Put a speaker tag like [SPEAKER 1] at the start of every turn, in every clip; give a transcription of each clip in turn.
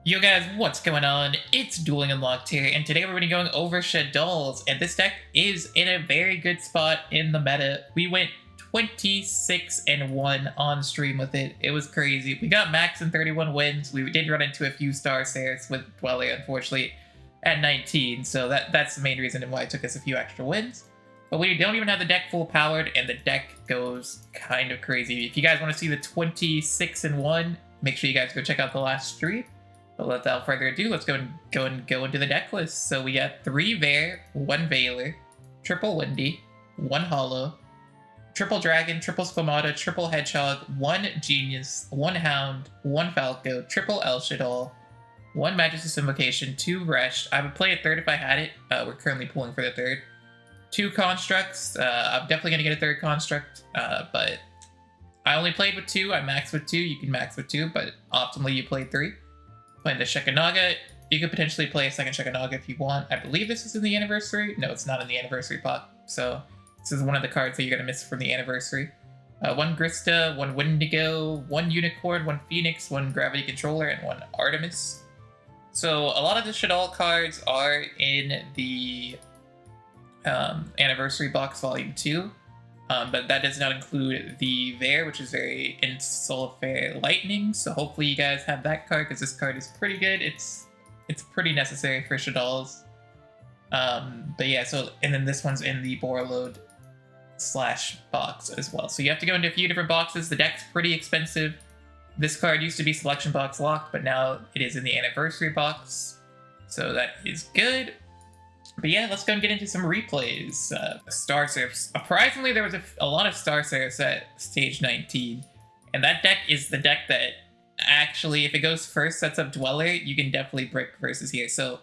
[SPEAKER 1] Yo guys, what's going on? It's Dueling Unlocked here, and today we're going to be going over Shaddolls, and this deck is in a very good spot in the meta. We went 26-1 on stream with it. It was crazy. We got max and 31 wins. We did run into a few star sairs with Dweller, unfortunately, at 19, so that's the main reason why it took us a few extra wins. But we don't even have the deck full powered, and the deck goes kind of crazy. If you guys want to see the 26-1, make sure you guys go check out the last stream. But without further ado, let's go into the deck list. So we got 3 Bear, 1 Veiler, triple Windy, 1 Hollow, triple Dragon, triple Squamata, triple Hedgehog, 1 Genius, 1 Hound, 1 Falco, triple El Shaddol, 1 Majesty's Invocation, 2 Resh. I would play a third if I had it. We're currently pulling for the third. 2 Constructs. I'm definitely going to get a third Construct, but I only played with 2. I maxed with 2. You can max with 2, but optimally you play 3. Playing the Shekanaga. You could potentially play a second Shekanaga if you want. I believe this is in the anniversary. No, it's not in the anniversary pop. So this is one of the cards that you're going to miss from the anniversary. 1 Grista, 1 Wendigo, 1 Unicorn, 1 Phoenix, 1 Gravity Controller, and 1 Artemis. So a lot of the Shaddol cards are in the anniversary box volume 2. But that does not include the Vare, which is very in Soulfare Lightning. So hopefully you guys have that card, because this card is pretty good. It's pretty necessary for Shaddolls. But yeah, so and then this one's in the Borload / box as well. So you have to go into a few different boxes. The deck's pretty expensive. This card used to be selection box locked, but now it is in the anniversary box. So that is good. But yeah, let's go and get into some replays. Star Serfs. Surprisingly, there was a lot of Star Serfs at stage 19. And that deck is the deck that actually, if it goes first, sets up Dweller, you can definitely brick versus here. So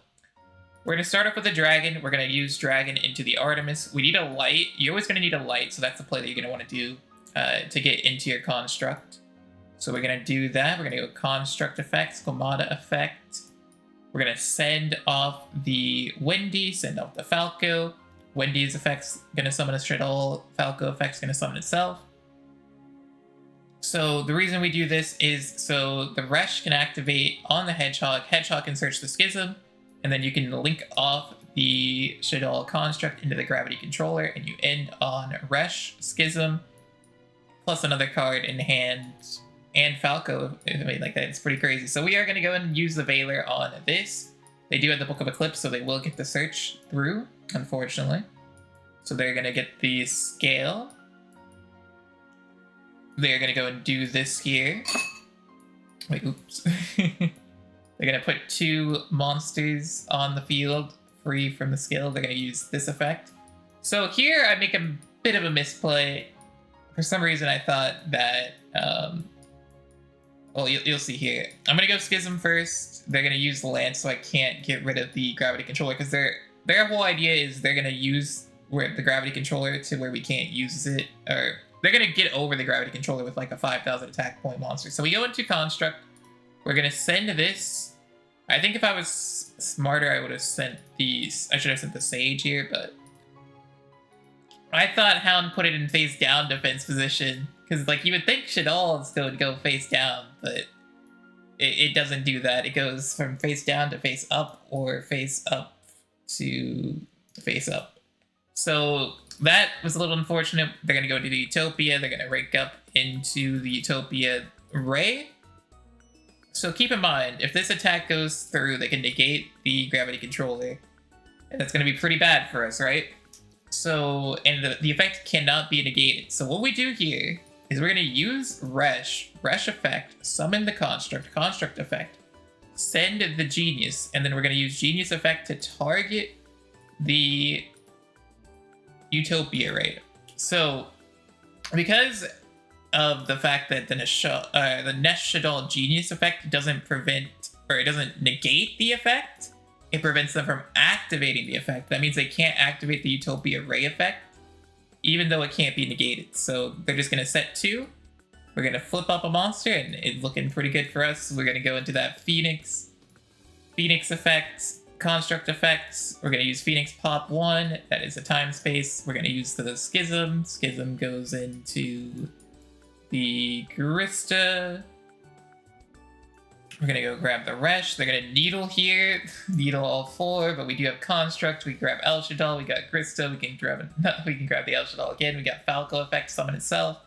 [SPEAKER 1] we're going to start off with the Dragon. We're going to use Dragon into the Artemis. We need a light. You're always going to need a light, so that's the play that you're going to want to do to get into your Construct. So we're going to do that. We're going to go Construct effect, Squamata effect. We're going to send off the Windy, send off the Falco. Windy's effect's going to summon a Shaddol. Falco effect's going to summon itself. So the reason we do this is so the Resh can activate on the Hedgehog. Hedgehog can search the Schism, and then you can link off the Shaddol construct into the Gravity Controller, and you end on Resh, Schism, plus another card in hand, and Falco, I mean, like that. It's pretty crazy. So we are going to go and use the Veiler on this. They do have the Book of Eclipse, so they will get the search through, unfortunately. So they're going to get the scale. They're going to go and do this here. Wait, oops. They're going to put 2 monsters on the field, free from the skill. They're going to use this effect. So here I make a bit of a misplay. For some reason I thought that... well, you'll see here. I'm going to go Schism first. They're going to use the Lance, so I can't get rid of the Gravity Controller, because their whole idea is they're going to use the Gravity Controller to where we can't use it, or they're going to get over the Gravity Controller with like a 5,000 attack point monster. So we go into Construct. We're going to send this. I think if I was smarter, I would have sent these. I should have sent the Sage here, but I thought Hound put it in face down defense position. Because, like, you would think Shaddolls would go face down, but it doesn't do that. It goes from face down to face up, or face up to face up. So that was a little unfortunate. They're going to go to the Utopia. They're going to rank up into the Utopia Ray. So keep in mind, if this attack goes through, they can negate the Gravity Controller. And that's going to be pretty bad for us, right? So, and the effect cannot be negated. So what we do here is we're going to use Resh effect, summon the Construct effect, send the Genius, and then we're going to use Genius effect to target the Utopia Raid. So, because of the fact that the Nesh Shaddol Genius effect doesn't prevent, or it doesn't negate the effect, it prevents them from activating the effect. That means they can't activate the Utopia Ray effect, even though it can't be negated. So they're just going to set 2. We're going to flip up a monster, and it's looking pretty good for us. We're going to go into that Phoenix effects, Construct effects. We're going to use Phoenix Pop 1. That is a time space. We're going to use the Schism. Schism goes into the Grista. We're gonna go grab the Resh. They're gonna Needle here. Needle all 4, but we do have Construct. We grab El Shaddol. We got Grista. We can grab the El Shaddol again. We got Falco effect, summon itself.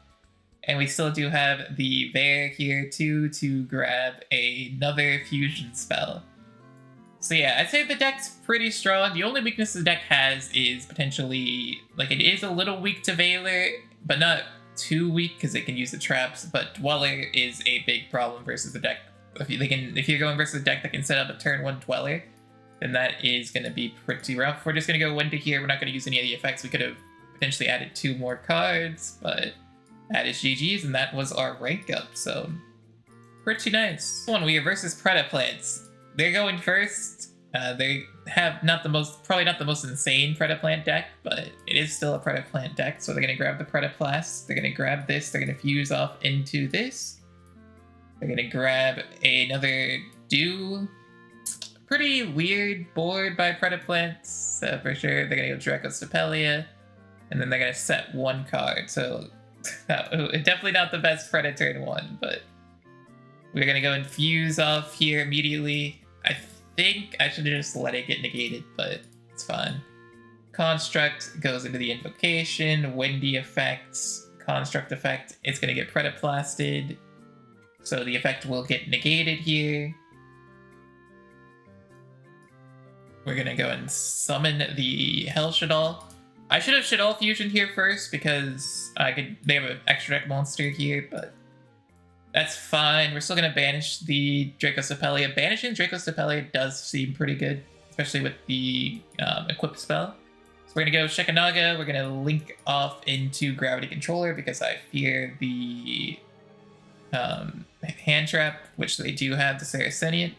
[SPEAKER 1] And we still do have the Bear here too to grab another fusion spell. So yeah, I'd say the deck's pretty strong. The only weakness the deck has is potentially, like, it is a little weak to Veiler, but not too weak because it can use the traps. But Dweller is a big problem versus the deck. If you're going versus a deck that can set up a turn 1 Dweller, then that is going to be pretty rough. We're just going to go Winter here. We're not going to use any of the effects. We could have potentially added 2 more cards, but that is GG's, and that was our rank up, so pretty nice. We are versus Predaplants. They're going first. They have probably not the most insane Predaplant deck, but it is still a Predaplant deck, so they're going to grab the Predaplast. They're going to grab this. They're going to fuse off into this. They're going to grab another Duel. Pretty weird board by Predaplants, for sure. They're going to go Draco Stapelia, and then they're going to set 1 card, so definitely not the best Predator in 1, but we're going to go and fuse off here immediately. I think I should have just let it get negated, but it's fine. Construct goes into the invocation, Windy effects, Construct effect. It's going to get Predaplasted, so the effect will get negated here. We're going to go and summon the Hell Shaddol. I should have Shaddol Fusion here first because they have an extra deck monster here, but that's fine. We're still going to banish the Draco Stapelia. Banishing Draco Stapelia does seem pretty good, especially with the equip spell. So we're going to go Shekanaga. We're going to link off into Gravity Controller because I fear the hand trap, which they do have, the Saracenian.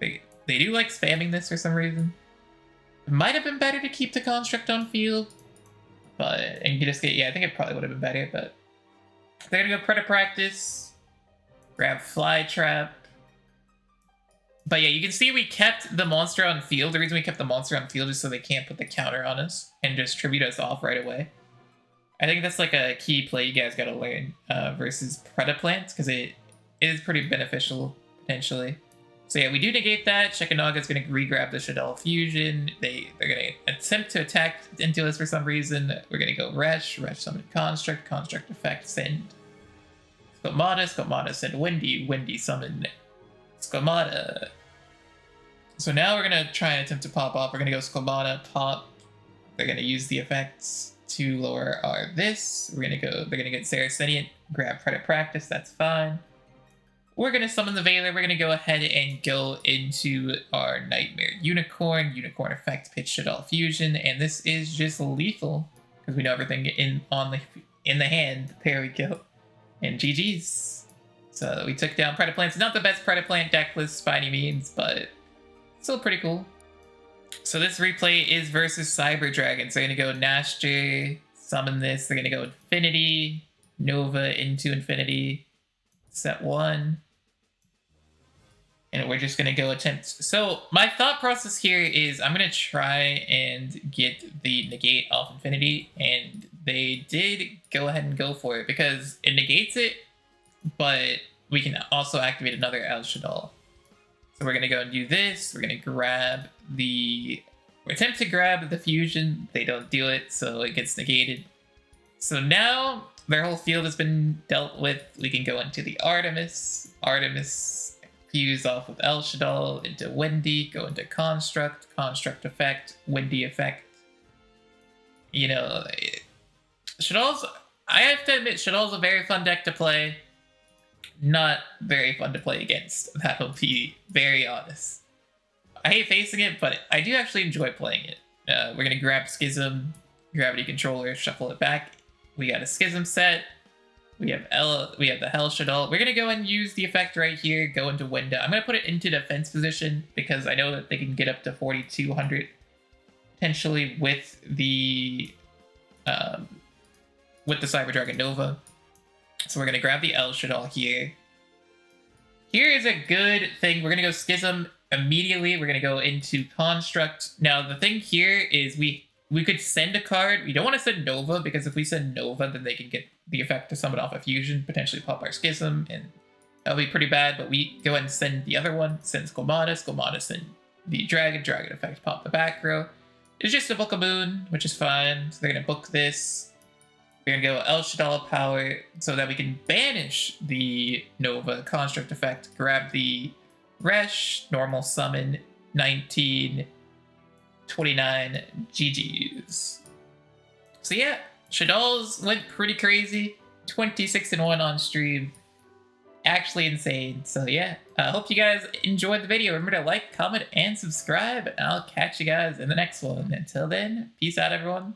[SPEAKER 1] They do like spamming this for some reason. It might have been better to keep the Construct on field, and you just get, I think it probably would have been better, but they're gonna go Predator Practice, grab Fly Trap. But yeah, you can see we kept the monster on field. The reason we kept the monster on field is so they can't put the counter on us and just tribute us off right away. I think that's like a key play you guys gotta learn versus Predaplants, because it is pretty beneficial, potentially. So yeah, we do negate that. Shekanaga's going to re-grab the Shaddol Fusion. They're going to attempt to attack into us for some reason. We're going to go Resh summon Construct effect, send Squamata, send Windy summon Squamata. So now we're going to try and attempt to pop off. We're going to go Squamata, pop. They're going to use the effects to lower our this. They're going to get Saracenian, grab Predator Practice, that's fine. We're going to summon the Veiler. We're going to go ahead and go into our Nightmare Unicorn effect, pitch Shaddol Fusion, and this is just lethal because we know everything in the hand. There we go. And GG's. So we took down Predaplants. Not the best Predaplant deck list by any means, but still pretty cool. So this replay is versus Cyber Dragons. They're going to go Nashter, summon this. They're going to go Infinity, Nova into Infinity. Set 1. And we're just going to go attempt. So my thought process here is I'm going to try and get the negate off Infinity. And they did go ahead and go for it because it negates it, but we can also activate another El Shaddol. So we're going to go and do this. We're going to attempt to grab the fusion. They don't do it, so it gets negated. So now their whole field has been dealt with. We can go into the Artemis. Fuse off with El Shaddol into Windy, go into Construct effect, Windy effect. You know, Shaddolls, I have to admit, Shaddolls a very fun deck to play. Not very fun to play against. That'll be very honest. I hate facing it, but I do actually enjoy playing it. We're going to grab Schism, Gravity Controller, shuffle it back. We got a Schism set. We have the Hell Shaddol. We're gonna go and use the effect right here. Go into window. I'm gonna put it into defense position because I know that they can get up to 4,200 potentially with the Cyber Dragon Nova. So we're gonna grab the El Shaddol here. Here is a good thing. We're gonna go Schism immediately. We're gonna go into Construct. Now the thing here is we could send a card. We don't want to send Nova because if we send Nova, then they can get the effect to summon off a fusion, potentially pop our Schism, and That'll be pretty bad, but we go ahead and send the other one. Send Squamatus. Squamatus send the Dragon. Dragon effect pop the back row. It's just a Book of Moon, which is fine. So they're going to book this. We're going to go El Shaddolls power so that we can banish the Nova construct effect. Grab the Resh, normal summon, 19, 29 GGs. So yeah, Shaddolls went pretty crazy. 26-1 on stream. Actually insane. So yeah, I hope you guys enjoyed the video. Remember to like, comment, and subscribe, and I'll catch you guys in the next one. Until then, peace out, everyone.